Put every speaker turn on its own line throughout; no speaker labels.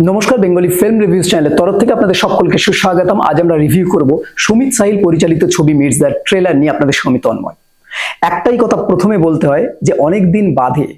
নমস্কার, Bengali film reviews চ্যানেলের তরফ থেকে আপনাদের সকলকে সুস্বাগতম। আজ আমরা রিভিউ করব সুমিত সাহিল পরিচালিত ছবি মির্জার ট্রেলার নিয়ে আপনাদের সঙ্গে তন্ময়। একটাই কথা প্রথমে বলতে হয় যে অনেকদিন বাদে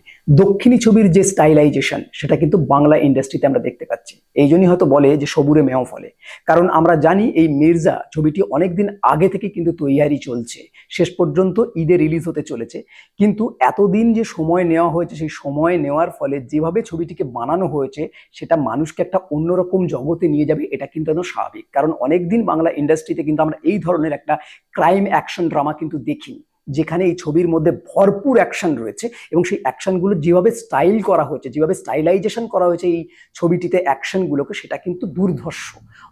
দক্ষিণী ছবির যে স্টাইলাইজেশন সেটা কিন্তু বাংলা ইন্ডাস্ট্রিতে আমরা দেখতে পাচ্ছি। এই জন্যই হয়তো বলে যে সবুরে মেও ফলে, কারণ আমরা জানি এই মির্জা ছবিটি অনেকদিন আগে থেকে কিন্তু তৈয়ারি চলছে, শেষ পর্যন্ত ঈদে রিলিজ হতে চলেছে। কিন্তু এতদিন যে সময় নেওয়া হয়েছে, সেই সময় নেওয়ার ফলে যেভাবে ছবিটিকে বানানো হয়েছে সেটা মানুষকে একটা অন্যরকম জগতে নিয়ে যাবে, এটা কিন্তু একদম স্বাভাবিক। কারণ অনেকদিন বাংলা ইন্ডাস্ট্রিতে কিন্তু আমরা এই ধরনের একটা ক্রাইম অ্যাকশন ড্রামা কিন্তু দেখিনি, যেখানে এই ছবির মধ্যে ভরপুর অ্যাকশন রয়েছে এবং সেই অ্যাকশনগুলো যেভাবে স্টাইল করা হয়েছে, যেভাবে স্টাইলাইজেশন করা হয়েছে এই ছবিটিতে অ্যাকশনগুলোকে, সেটা কিন্তু দুর্ধর্ষ।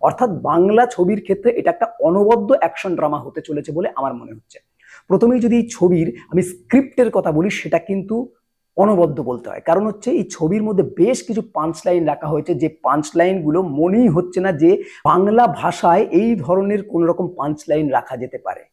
অর্থাৎ বাংলা ছবির ক্ষেত্রে এটা একটা অনবদ্য অ্যাকশন ড্রামা হতে চলেছে বলে আমার মনে হচ্ছে। প্রথমেই যদি এই ছবির আমি স্ক্রিপ্টের কথা বলি, সেটা কিন্তু অনবদ্য বলতে হয়। কারণ হচ্ছে এই ছবির মধ্যে বেশ কিছু পাঞ্চ লাইন রাখা হয়েছে, যে পাঞ্চ লাইনগুলো মনেই হচ্ছে না যে বাংলা ভাষায় এই ধরনের কোন রকম পাঞ্চ লাইন রাখা যেতে পারে।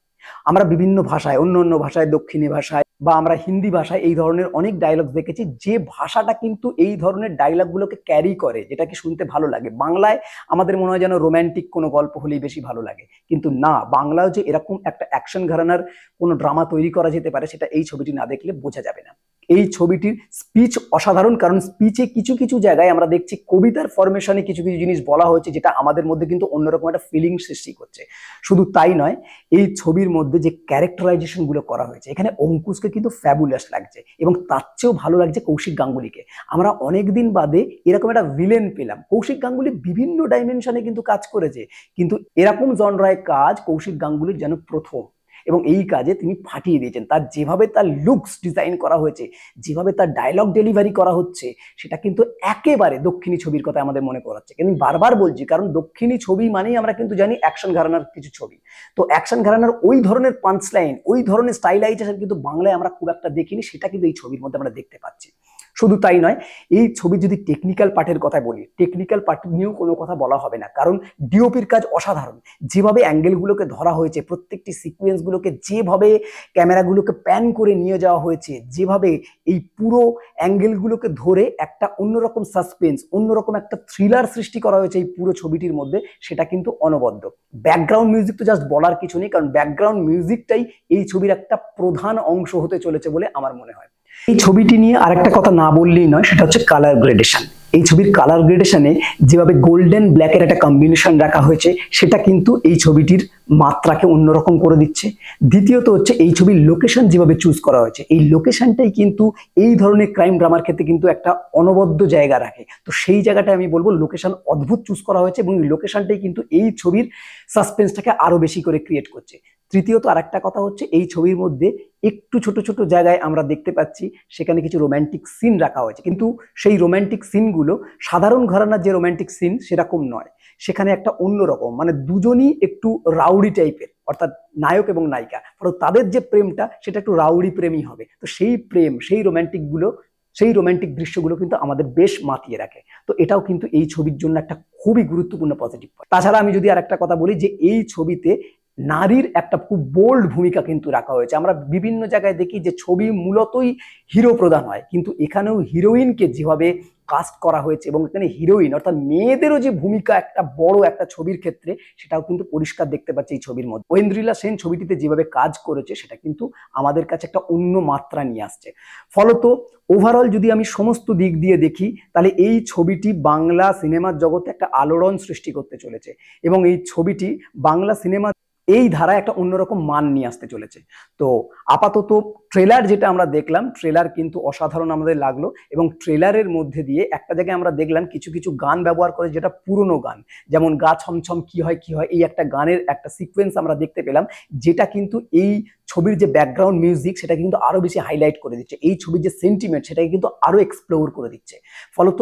আমরা বিভিন্ন ভাষায়, অন্য অন্য ভাষায়, দক্ষিণী ভাষায় বা আমরা হিন্দি ভাষায় এই ধরনের অনেক ডায়লগ দেখেছি, যে ভাষাটা কিন্তু এই ধরনের ডায়লগগুলোকে ক্যারি করে, যেটাকে শুনতে ভালো লাগে। বাংলায় আমাদের মনে হয় যেন রোম্যান্টিক কোনো গল্প হলেই বেশি ভালো লাগে, কিন্তু না, বাংলাও যে এরকম একটা অ্যাকশন ঘরানার কোনো ড্রামা তৈরি করা যেতে পারে, সেটা এই ছবিটি না দেখলে বোঝা যাবে না। এই ছবিটির স্পিচ অসাধারণ, কারণ স্পিচে কিছু কিছু জায়গায় আমরা দেখছি কবিতার ফরমেশনে কিছু কিছু জিনিস বলা হয়েছে, যেটা আমাদের মধ্যে কিন্তু অন্যরকম একটা ফিলিং সৃষ্টি করছে। শুধু তাই নয়, এই ছবির মধ্যে যে ক্যারেক্টারাইজেশন গুলো করা হয়েছে, এখানে অঙ্কুশকে কিন্তু ফ্যাবুলাস লাগছে এবং তার চেয়েও ভালো লাগছে কৌশিক গাঙ্গুলিকে। আমরা অনেকদিন বাদে এরকম একটা ভিলেন পেলাম। কৌশিক গাঙ্গুলি বিভিন্ন ডাইমেনশনে কিন্তু কাজ করেছে, কিন্তু এরকম জনরায় কাজ কৌশিক গাঙ্গুলির যেন প্রথম, এবং এই কাজে তিনি ফাটিয়ে দিয়েছেন। তার যেভাবে তার লুকস ডিজাইন করা হয়েছে, যেভাবে তার ডায়লগ ডেলিভারি করা হচ্ছে, সেটা কিন্তু একেবারে দক্ষিণী ছবির কথা আমাদের মনে করাচ্ছে। কিন্তু বারবার বলছি, কারণ দক্ষিণী ছবি মানেই আমরা কিন্তু জানি অ্যাকশন ঘরানার কিছু ছবি। তো অ্যাকশন ঘরানার ওই ধরনের পাঞ্চ লাইন, ওই ধরনের স্টাইলাইজেশন কিন্তু বাংলায় আমরা খুব একটা দেখিনি, সেটা কিন্তু এই ছবির মধ্যে আমরা দেখতে পাচ্ছি। শুধু তাই নয়, এই ছবির যদি টেকনিক্যাল পার্টের কথা বলি, টেকনিক্যাল পার্ট নিয়েও কোনো কথা বলা হবে না, কারণ ডিওপির কাজ অসাধারণ। যেভাবে অ্যাঙ্গেলগুলোকে ধরা হয়েছে, প্রত্যেকটি সিকোয়েন্সগুলোকে যেভাবে ক্যামেরাগুলোকে প্যান করে নিয়ে যাওয়া হয়েছে, যেভাবে এই পুরো অ্যাঙ্গেলগুলোকে ধরে একটা অন্যরকম সাসপেন্স, অন্যরকম একটা থ্রিলার সৃষ্টি করা হয়েছে এই পুরো ছবিটির মধ্যে, সেটা কিন্তু অনবদ্য। ব্যাকগ্রাউন্ড মিউজিক তো জাস্ট বলার কিছু নেই, কারণ ব্যাকগ্রাউন্ড মিউজিকটাই এই ছবির একটা প্রধান অংশ হতে চলেছে বলে আমার মনে হয়। এই ছবিটি নিয়ে আরেকটা কথা না বললেই নয়, সেটা হচ্ছে কালার গ্রেডেশন। এই ছবির কালার গ্রেডেশনে যেভাবে গোল্ডেন ব্ল্যাকের একটা কম্বিনেশন রাখা হয়েছে, সেটা কিন্তু এই ছবিটির মাত্রাকে অন্যরকম করে দিচ্ছে। দ্বিতীয়ত হচ্ছে এই ছবির লোকেশন যেভাবে চুজ করা হয়েছে, এই লোকেশনটাই কিন্তু এই ধরনের ক্রাইম ড্রামার ক্ষেত্রে কিন্তু একটা অনবদ্য জায়গা রাখে। তো সেই জায়গাটা আমি বলবো লোকেশন অদ্ভুত চুজ করা হয়েছে, এবং এই লোকেশনটাই কিন্তু এই ছবির সাসপেন্সটাকে আরো বেশি করে ক্রিয়েট করছে। তৃতীয়ত আরেকটা কথা হচ্ছে, এই ছবির মধ্যে একটু ছোট ছোট জায়গায় আমরা দেখতে পাচ্ছি সেখানে কিছু রোম্যান্টিক সিন রাখা হয়েছে, কিন্তু সেই রোম্যান্টিক সিনগুলো সাধারণ ঘরানার যে রোম্যান্টিক সিন সেরকম নয়। সেখানে একটা অন্যরকম, মানে দুজনই একটু রাউডি টাইপের, অর্থাৎ নায়ক এবং নায়িকা, তাদের যে প্রেমটা সেটা একটু রাউডি প্রেমই হবে। তো সেই প্রেম, সেই রোম্যান্টিক দৃশ্যগুলো কিন্তু আমাদের বেশ মাতিয়ে রাখে। তো এটাও কিন্তু এই ছবির জন্য একটা খুবই গুরুত্বপূর্ণ পজিটিভ। তাছাড়া আমি যদি আরেকটা কথা বলি, যে এই ছবিতে নারীর একটা খুব বোল্ড ভূমিকা কিন্তু রাখা হয়েছে। আমরা বিভিন্ন জায়গায় দেখি যে ছবি মূলতই হিরো প্রধান হয়, কিন্তু এখানেও হিরোইনকে যেভাবে কাস্ট করা হয়েছে, এবং এখানে হিরোইন অর্থাৎ মেয়েদেরও যে ভূমিকা একটা বড় একটা ছবির ক্ষেত্রে, সেটাও কিন্তু পরিষ্কার দেখতে পাচ্ছি এই ছবির মধ্যে। ঐন্দ্রিলা সেন ছবিটিতে যেভাবে কাজ করেছে, সেটা কিন্তু আমাদের কাছে একটা অন্য মাত্রা নিয়ে আসছে। ফলত ওভারঅল যদি আমি সমস্ত দিক দিয়ে দেখি, তাহলে এই ছবিটি বাংলা সিনেমার জগতে একটা আলোড়ন সৃষ্টি করতে চলেছে, এবং এই ছবিটি বাংলা সিনেমা এই ধারায় একটা অন্যরকম মান নিয়ে আসতে চলেছে। তো আপাতত ট্রেলার যেটা আমরা দেখলাম, ট্রেলার কিন্তু অসাধারণ আমাদের লাগলো, এবং ট্রেলারের মধ্যে দিয়ে একটা জায়গায় আমরা দেখলাম কিছু কিছু গান ব্যবহার করে, যেটা পুরনো গান, যেমন গা ছমছম কি হয় কি হয়, এই একটা গানের একটা সিকোয়েন্স আমরা দেখতে পেলাম, যেটা কিন্তু এই ছবির যে ব্যাকগ্রাউন্ড মিউজিক সেটাকে কিন্তু আরো বেশি হাইলাইট করে দিচ্ছে। এই ছবির যে সেন্টিমেন্ট সেটাকে কিন্তু আরো এক্সপ্লোর করে দিচ্ছে। ফলত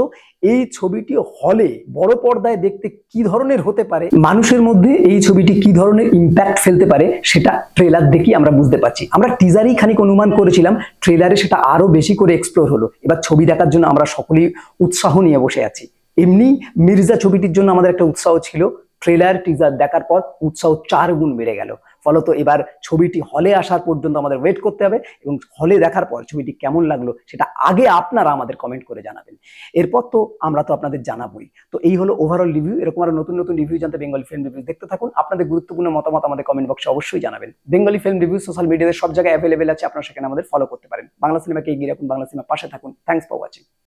এই ছবিটি হলে বড় পর্দায় দেখতে কি ধরনের হতে পারে, মানুষের মধ্যে এই ছবিটি কি ধরনের ইম্প্যাক্ট ফেলতে পারে, সেটা ট্রেলার দেখি আমরা বুঝতে পারছি। আমরা টিজারেই খানিক অনুমান করেছিলাম, ট্রেলারে সেটা আরো বেশি করে এক্সপ্লোর হলো। এবার ছবি দেখার জন্য আমরা সকলেই উৎসাহ নিয়ে বসে আছি। এমনি মির্জা ছবিটির জন্য আমাদের একটা উৎসাহ ছিল, ট্রেলার টিজার দেখার পর উৎসাহ 4 গুণ বেড়ে গেল। ফলত এবার ছবিটি হলে আসার পর্যন্ত আমাদের ওয়েট করতে হবে এবং হলে দেখার পর ছবিটি কেমন লাগলো সেটা আগে আপনারা আমাদের কমেন্ট করে জানাবেন। এরপর তো আমরা তো আপনাদের জানাবোই। তো এই হলো ওভারঅল রিভিউ। এরকম আরো নতুন নতুন রিভিউ জানতে বেঙ্গলি ফিল্ম রিভিউ দেখতে থাকুন। আপনাদের গুরুত্বপূর্ণ মতামত আমাদের কমেন্ট বক্সে অবশ্যই জানাবেন। বেঙ্গলি ফিল্ম রিভিউ সোশ্যাল মিডিয়াতে সব জায়গায় অ্যাভেলেবেল আছে, আপনারা সেখানে আমাদের ফলো করতে পারেন। বাংলা সিনেমাকে এগিয়ে রাখুন, বাংলা সিনেমার পাশে থাকুন। Thanks for watching.